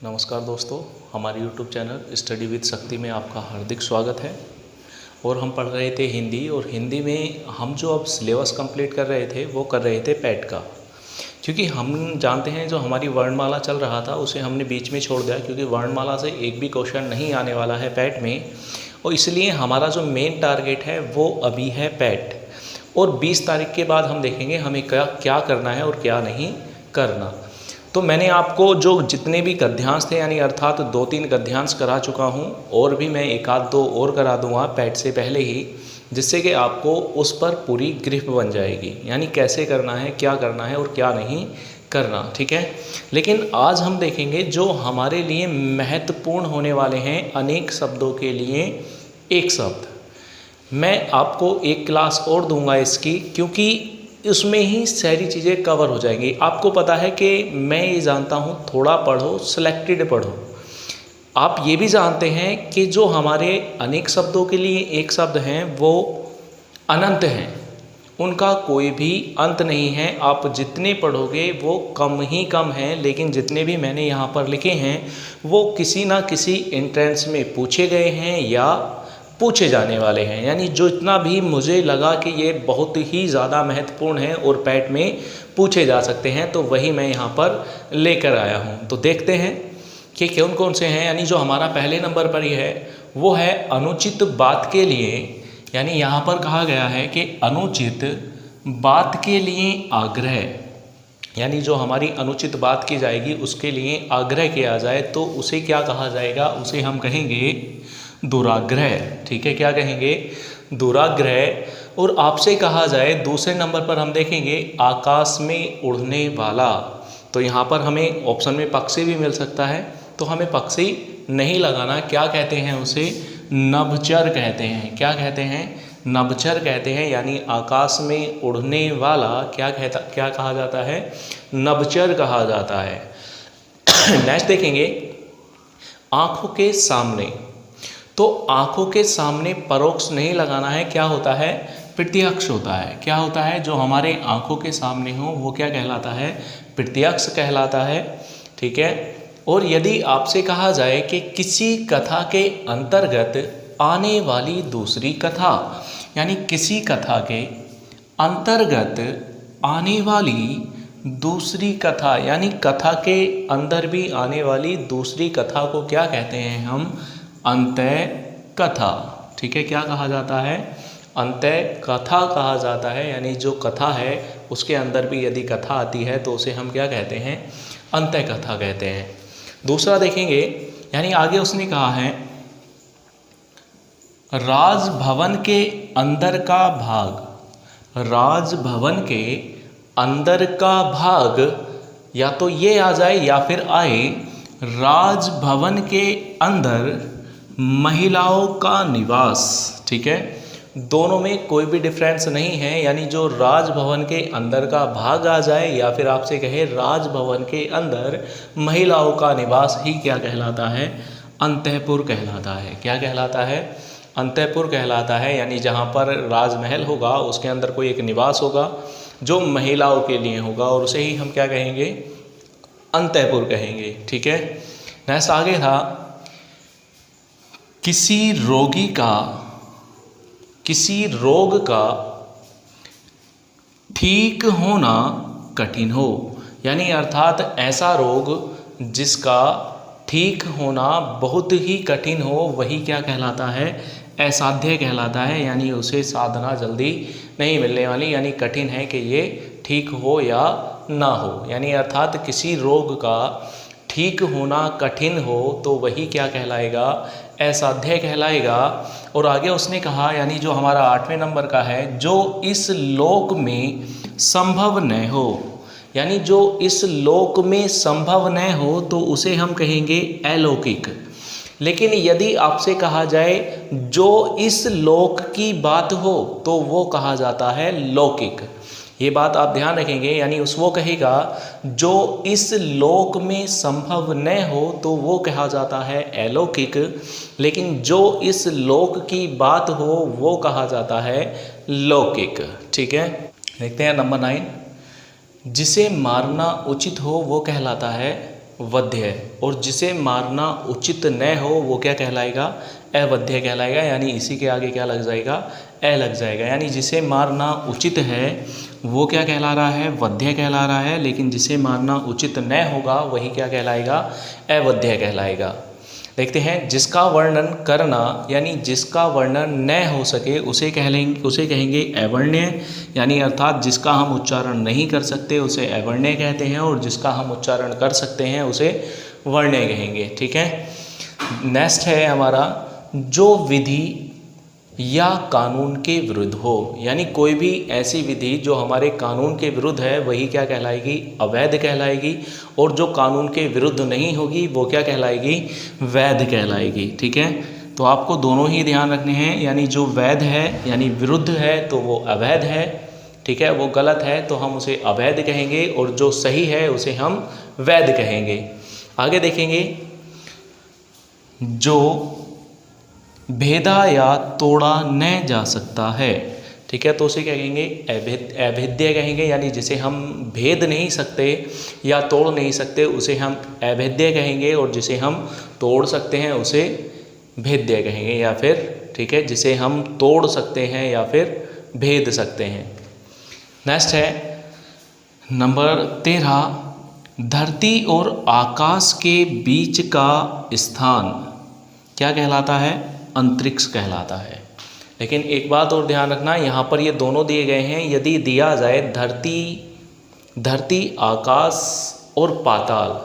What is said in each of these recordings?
नमस्कार दोस्तों, हमारे YouTube चैनल स्टडी विद शक्ति में आपका हार्दिक स्वागत है। और हम पढ़ रहे थे हिंदी, और हिंदी में हम जो अब सिलेबस कंप्लीट कर रहे थे वो कर रहे थे पैट का। क्योंकि हम जानते हैं जो हमारी वर्णमाला चल रहा था उसे हमने बीच में छोड़ दिया, क्योंकि वर्णमाला से एक भी क्वेश्चन नहीं आने वाला है पैट में। और इसलिए हमारा जो मेन टारगेट है वो अभी है पैट। और 20 तारीख के बाद हम देखेंगे हमें क्या करना है और क्या नहीं करना। तो मैंने आपको जो जितने भी गद्यांश थे, यानी अर्थात 2-3 गद्यांश करा चुका हूँ, और भी मैं 1-2 और करा दूँगा पैट से पहले ही, जिससे कि आपको उस पर पूरी ग्रिप बन जाएगी, यानी कैसे करना है, क्या करना है और क्या नहीं करना। ठीक है, लेकिन आज हम देखेंगे जो हमारे लिए महत्वपूर्ण होने वाले हैं अनेक शब्दों के लिए एक शब्द। मैं आपको एक क्लास और दूंगा इसकी, क्योंकि उसमें ही सारी चीज़ें कवर हो जाएंगी। आपको पता है कि मैं ये जानता हूँ, थोड़ा पढ़ो, सिलेक्टेड पढ़ो। आप ये भी जानते हैं कि जो हमारे अनेक शब्दों के लिए एक शब्द हैं वो अनंत हैं, उनका कोई भी अंत नहीं है। आप जितने पढ़ोगे वो कम ही कम हैं, लेकिन जितने भी मैंने यहाँ पर लिखे हैं वो किसी ना किसी एंट्रेंस में पूछे गए हैं या पूछे जाने वाले हैं। यानी जो इतना भी मुझे लगा कि ये बहुत ही ज़्यादा महत्वपूर्ण है और पैट में पूछे जा सकते हैं, तो वही मैं यहाँ पर लेकर आया हूँ। तो देखते हैं कि कौन कौन से हैं। यानी जो हमारा पहले नंबर पर ही है वो है अनुचित बात के लिए। यानी यहाँ पर कहा गया है कि अनुचित बात के लिए आग्रह, यानी जो हमारी अनुचित बात की जाएगी उसके लिए आग्रह किया जाए तो उसे क्या कहा जाएगा, उसे हम कहेंगे दुराग्रह। ठीक है, क्या कहेंगे? दुराग्रह। और आपसे कहा जाए दूसरे नंबर पर हम देखेंगे आकाश में उड़ने वाला। तो यहाँ पर हमें ऑप्शन में पक्षी भी मिल सकता है, तो हमें पक्षी नहीं लगाना। क्या कहते हैं उसे? नभचर कहते हैं। क्या कहते हैं? नभचर कहते हैं। यानी आकाश में उड़ने वाला क्या कहा जाता है? नभचर कहा जाता है। नेक्स्ट देखेंगे आँखों के सामने। तो आँखों के सामने परोक्ष नहीं लगाना है, क्या होता है? प्रत्यक्ष होता है। क्या होता है? जो हमारे आँखों के सामने हो वो क्या कहलाता है? प्रत्यक्ष कहलाता है। ठीक है। और यदि आपसे कहा जाए कि किसी कथा के अंतर्गत आने वाली दूसरी कथा, यानी किसी कथा के अंतर्गत आने वाली दूसरी कथा, यानी कथा के अंदर भी आने वाली दूसरी कथा को क्या कहते हैं हम? अंतः कथा। ठीक है, क्या कहा जाता है? अंतः कथा कहा जाता है। यानी जो कथा है उसके अंदर भी यदि कथा आती है तो उसे हम क्या कहते हैं? अंतः कथा कहते हैं। दूसरा देखेंगे, यानी आगे उसने कहा है राजभवन के अंदर का भाग। राजभवन के अंदर का भाग, या तो ये आ जाए या फिर आए राजभवन के अंदर महिलाओं का निवास। ठीक है, दोनों में कोई भी डिफरेंस नहीं है। यानी जो राजभवन के अंदर का भाग आ जाए या फिर आपसे कहे राजभवन के अंदर महिलाओं का निवास ही क्या कहलाता है? अंतःपुर कहलाता है। क्या कहलाता है? अंतःपुर कहलाता है। यानी जहाँ पर राजमहल होगा उसके अंदर कोई एक निवास होगा जो महिलाओं के लिए होगा, और उसे ही हम क्या कहेंगे? अंतःपुर कहेंगे। ठीक है। नेक्स्ट आगे था किसी रोग का ठीक होना कठिन हो। यानी अर्थात ऐसा रोग जिसका ठीक होना बहुत ही कठिन हो, वही क्या कहलाता है? असाध्य कहलाता है। यानी उसे साधना जल्दी नहीं मिलने वाली, यानी कठिन है कि ये ठीक हो या ना हो। यानी अर्थात किसी रोग का ठीक होना कठिन हो तो वही क्या कहलाएगा? असाध्य कहलाएगा। और आगे उसने कहा, यानी जो हमारा 8वें नंबर का है, जो इस लोक में संभव न हो। यानी जो इस लोक में संभव न हो तो उसे हम कहेंगे अलौकिक। लेकिन यदि आपसे कहा जाए जो इस लोक की बात हो तो वो कहा जाता है लौकिक। ये बात आप ध्यान रखेंगे। यानी वो कहेगा जो इस लोक में संभव न हो तो वो कहा जाता है अलौकिक, लेकिन जो इस लोक की बात हो वो कहा जाता है लौकिक। ठीक है, देखते हैं नंबर 9। जिसे मारना उचित हो वो कहलाता है वध्य, और जिसे मारना उचित न हो वो क्या कहलाएगा, अवध्य कहलाएगा। यानी इसी के आगे क्या लग जाएगा, ए लग जाएगा। यानी जिसे मारना उचित है वो क्या कहला रहा है, वध्य कहला रहा है, लेकिन जिसे मारना उचित न होगा वही क्या कहलाएगा, अवध्य कहलाएगा। देखते हैं, जिसका वर्णन करना यानी जिसका वर्णन न हो सके उसे कहेंगे अवर्ण्य, यानी अर्थात जिसका हम उच्चारण नहीं कर सकते उसे अवर्ण्य कहते हैं, और जिसका हम उच्चारण कर सकते हैं उसे वर्ण्य कहेंगे। ठीक है। नेक्स्ट है हमारा, जो विधि या कानून के विरुद्ध हो, यानी कोई भी ऐसी विधि जो हमारे कानून के विरुद्ध है वही क्या कहलाएगी, अवैध कहलाएगी, और जो कानून के विरुद्ध नहीं होगी वो क्या कहलाएगी, वैध कहलाएगी। ठीक है। तो आपको दोनों ही ध्यान रखने हैं, यानी जो वैध है यानी विरुद्ध है तो वो अवैध है। ठीक है, वो गलत है तो हम उसे अवैध कहेंगे, और जो सही है उसे हम वैध कहेंगे। आगे देखेंगे, जो भेदा या तोड़ा न जा सकता है। ठीक है, तो उसे क्या कहेंगे, अभेद्य कहेंगे, यानी जिसे हम भेद नहीं सकते या तोड़ नहीं सकते उसे हम अभेद्य कहेंगे, और जिसे हम तोड़ सकते हैं उसे भेद्य कहेंगे, या फिर ठीक है जिसे हम तोड़ सकते हैं या फिर भेद सकते हैं। नेक्स्ट है नंबर 13, धरती और आकाश के बीच का स्थान क्या कहलाता है, अंतरिक्ष कहलाता है। लेकिन एक बात और ध्यान रखना, यहाँ पर ये दोनों दिए गए हैं, यदि दिया जाए धरती आकाश और पाताल,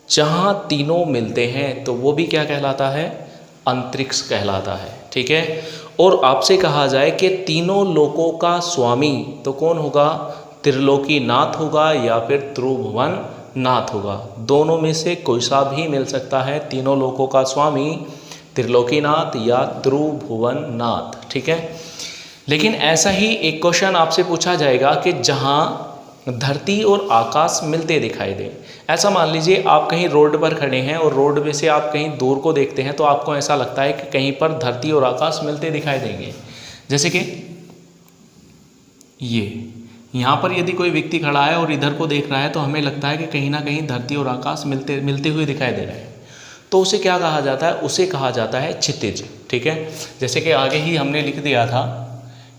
जहाँ तीनों मिलते हैं तो वो भी क्या कहलाता है, अंतरिक्ष कहलाता है। ठीक है। और आपसे कहा जाए कि तीनों लोकों का स्वामी तो कौन होगा, त्रिलोकी नाथ होगा या फिर त्रिभुवन नाथ होगा। दोनों में से कोई सा भी मिल सकता है, तीनों लोकों का स्वामी त्रिलोकीनाथ या त्रिभुवन नाथ। ठीक है। लेकिन ऐसा ही एक क्वेश्चन आपसे पूछा जाएगा कि जहाँ धरती और आकाश मिलते दिखाई दे। ऐसा मान लीजिए आप कहीं रोड पर खड़े हैं और रोड में से आप कहीं दूर को देखते हैं तो आपको ऐसा लगता है कि कहीं पर धरती और आकाश मिलते दिखाई देंगे। जैसे कि ये यहाँ पर यदि कोई व्यक्ति खड़ा है और इधर को देख रहा है तो हमें लगता है कि कहीं ना कहीं धरती और आकाश मिलते हुए दिखाई दे रहे हैं। तो उसे क्या कहा जाता है, उसे कहा जाता है क्षितिज। ठीक है। जैसे कि आगे ही हमने लिख दिया था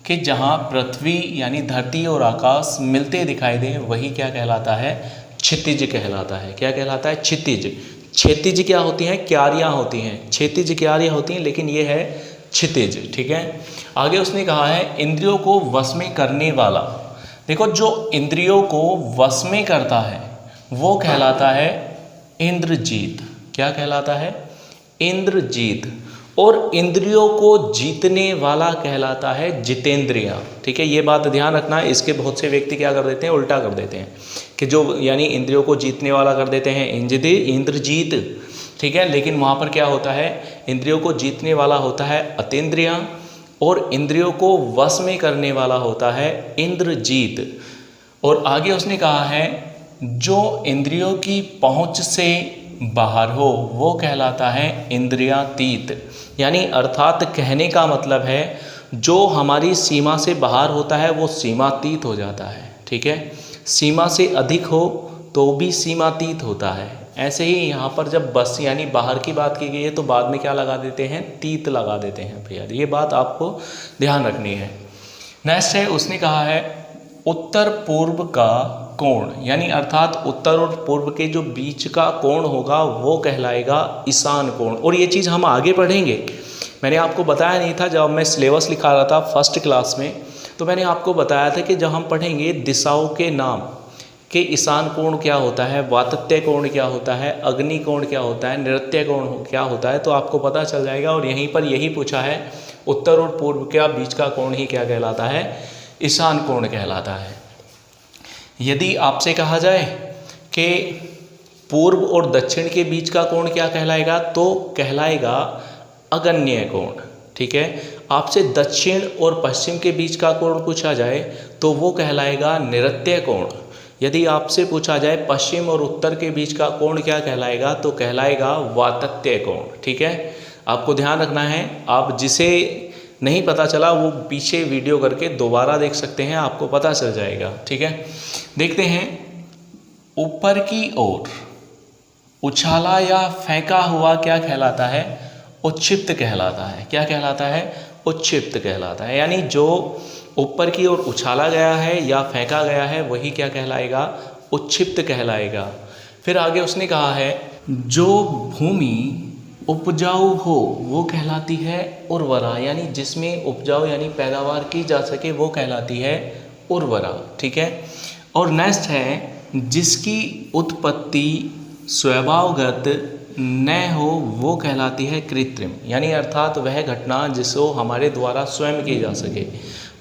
कि जहाँ पृथ्वी यानी धरती और आकाश मिलते दिखाई दे वही क्या कहलाता है, क्षितिज कहलाता है। क्या कहलाता है, क्षितिज। क्षितिज क्या होती हैं, क्यारियाँ होती हैं, क्षितिज क्यारियाँ होती हैं, लेकिन ये है क्षितिज। ठीक है। आगे उसने कहा है इंद्रियों को वश में करने वाला। देखो, जो इंद्रियों को वश में करता है वो कहलाता है इंद्रजीत। क्या कहलाता है, इंद्रजीत। और इंद्रियों को जीतने वाला कहलाता है जितेंद्रिय। ठीक है, ये बात ध्यान रखना। इसके बहुत से व्यक्ति क्या कर देते हैं, उल्टा कर देते हैं कि जो यानी इंद्रियों को जीतने वाला कर देते हैं इंद्रजीत। ठीक है, लेकिन वहाँ पर क्या होता है, इंद्रियों को जीतने वाला होता है अतीन्द्रिय और इंद्रियों को वश में करने वाला होता है इंद्रजीत। और आगे उसने कहा है जो इंद्रियों की पहुँच से बाहर हो वो कहलाता है इंद्रियातीत। यानी अर्थात कहने का मतलब है जो हमारी सीमा से बाहर होता है वो सीमातीत हो जाता है। ठीक है, सीमा से अधिक हो तो भी सीमातीत होता है। ऐसे ही यहाँ पर जब बस यानी बाहर की बात की गई है तो बाद में क्या लगा देते हैं, तीत लगा देते हैं भैया। ये बात आपको ध्यान रखनी है। नेक्स्ट है उसने कहा है उत्तर पूर्व का कोण, यानी अर्थात उत्तर और पूर्व के जो बीच का कोण होगा वो कहलाएगा ईशान कोण। और ये चीज़ हम आगे पढ़ेंगे। मैंने आपको बताया नहीं था, जब मैं सिलेबस लिखा रहा था फर्स्ट क्लास में तो मैंने आपको बताया था कि जब हम पढ़ेंगे दिशाओं के नाम कि ईशान कोण क्या होता है, वातत्य कोण क्या होता है, अग्नि कोण क्या होता है, नृत्य कोण क्या होता है, तो आपको पता चल जाएगा। और यहीं पर यही पूछा है उत्तर और पूर्व के बीच का कोण ही क्या कहलाता है, ईशान कोण कहलाता है। यदि आपसे कहा जाए कि पूर्व और दक्षिण के बीच का कोण क्या कहलाएगा तो कहलाएगा अगन्य कोण। ठीक है, आपसे दक्षिण और पश्चिम के बीच का कोण पूछा जाए तो वो कहलाएगा नृत्य कोण। यदि आपसे पूछा जाए पश्चिम और उत्तर के बीच का कोण क्या कहलाएगा तो कहलाएगा वातत्य कोण। ठीक है, आपको ध्यान रखना है। आप जिसे नहीं पता चला वो पीछे वीडियो करके दोबारा देख सकते हैं, आपको पता चल जाएगा। ठीक है, देखते हैं ऊपर की ओर उछाला या फेंका हुआ क्या कहलाता है? उच्छिप्त कहलाता है। क्या कहलाता है? उच्छिप्त कहलाता है। यानी जो ऊपर की ओर उछाला गया है या फेंका गया है वही क्या कहलाएगा? उच्छिप्त कहलाएगा। फिर आगे उसने कहा है जो भूमि उपजाऊ हो वो कहलाती है उर्वरा, यानी जिसमें उपजाऊ यानी पैदावार की जा सके वो कहलाती है उर्वरा। ठीक है। और नेक्स्ट है जिसकी उत्पत्ति स्वभावगत न हो वो कहलाती है कृत्रिम, यानी अर्थात वह घटना जिसको हमारे द्वारा स्वयं की जा सके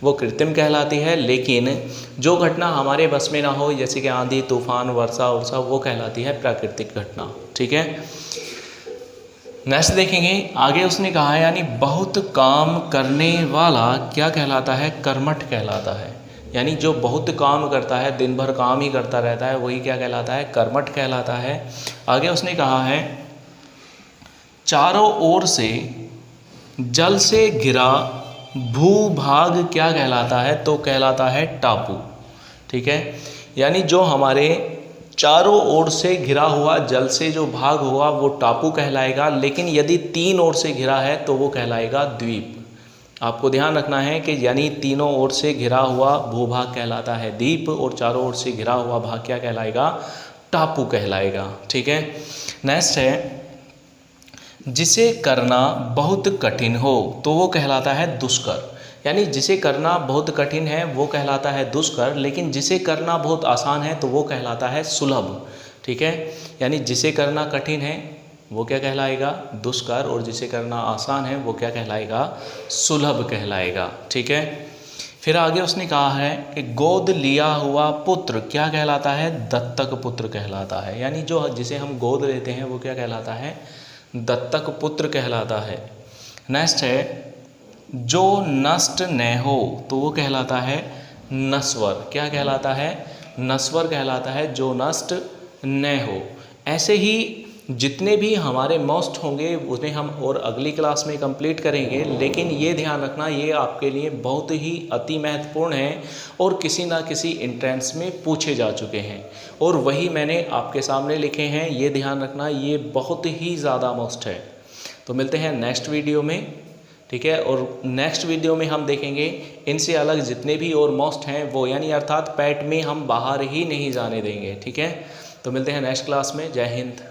वो कृत्रिम कहलाती है, लेकिन जो घटना हमारे बस में ना हो जैसे कि आंधी तूफान वर्षा उर्षा वो कहलाती है प्राकृतिक घटना। ठीक है। नेक्स्ट देखेंगे आगे उसने कहा है यानी बहुत काम करने वाला क्या कहलाता है? कर्मठ कहलाता है। यानी जो बहुत काम करता है, दिन भर काम ही करता रहता है, वही क्या कहलाता है? कर्मठ कहलाता है। आगे उसने कहा है चारों ओर से जल से घिरा भूभाग क्या कहलाता है? तो कहलाता है टापू। ठीक है। यानी जो हमारे चारों ओर से घिरा हुआ जल से जो भाग हुआ वो टापू कहलाएगा, लेकिन यदि तीन ओर से घिरा है तो वो कहलाएगा द्वीप। आपको ध्यान रखना है कि यानी तीनों ओर से घिरा हुआ भूभाग कहलाता है द्वीप और चारों ओर से घिरा हुआ भाग क्या कहलाएगा? टापू कहलाएगा। ठीक है। नेक्स्ट है जिसे करना बहुत कठिन हो तो वो कहलाता है दुष्कर। यानी जिसे करना बहुत कठिन है वो कहलाता है दुष्कर, लेकिन जिसे करना बहुत आसान है तो वो कहलाता है सुलभ। ठीक है। यानी जिसे करना कठिन है वो क्या कहलाएगा? दुष्कर, और जिसे करना आसान है वो क्या कहलाएगा? सुलभ कहलाएगा। ठीक है। फिर आगे उसने कहा है कि गोद लिया हुआ पुत्र क्या कहलाता है? दत्तक पुत्र कहलाता है। यानी जो जिसे हम गोद लेते हैं वो क्या कहलाता है? दत्तक पुत्र कहलाता है। नेक्स्ट है जो नष्ट न हो तो वो कहलाता है नश्वर। क्या कहलाता है? नश्वर कहलाता है जो नष्ट न हो। ऐसे ही जितने भी हमारे मोस्ट होंगे उन्हें हम और अगली क्लास में कंप्लीट करेंगे, लेकिन ये ध्यान रखना ये आपके लिए बहुत ही अति महत्वपूर्ण है और किसी ना किसी एंट्रेंस में पूछे जा चुके हैं और वही मैंने आपके सामने लिखे हैं। ये ध्यान रखना ये बहुत ही ज़्यादा मोस्ट है। तो मिलते हैं नेक्स्ट वीडियो में। ठीक है। और नेक्स्ट वीडियो में हम देखेंगे इनसे अलग जितने भी और मोस्ट हैं वो, यानी अर्थात पैट में हम बाहर ही नहीं जाने देंगे। ठीक है। तो मिलते हैं नेक्स्ट क्लास में। जय हिंद।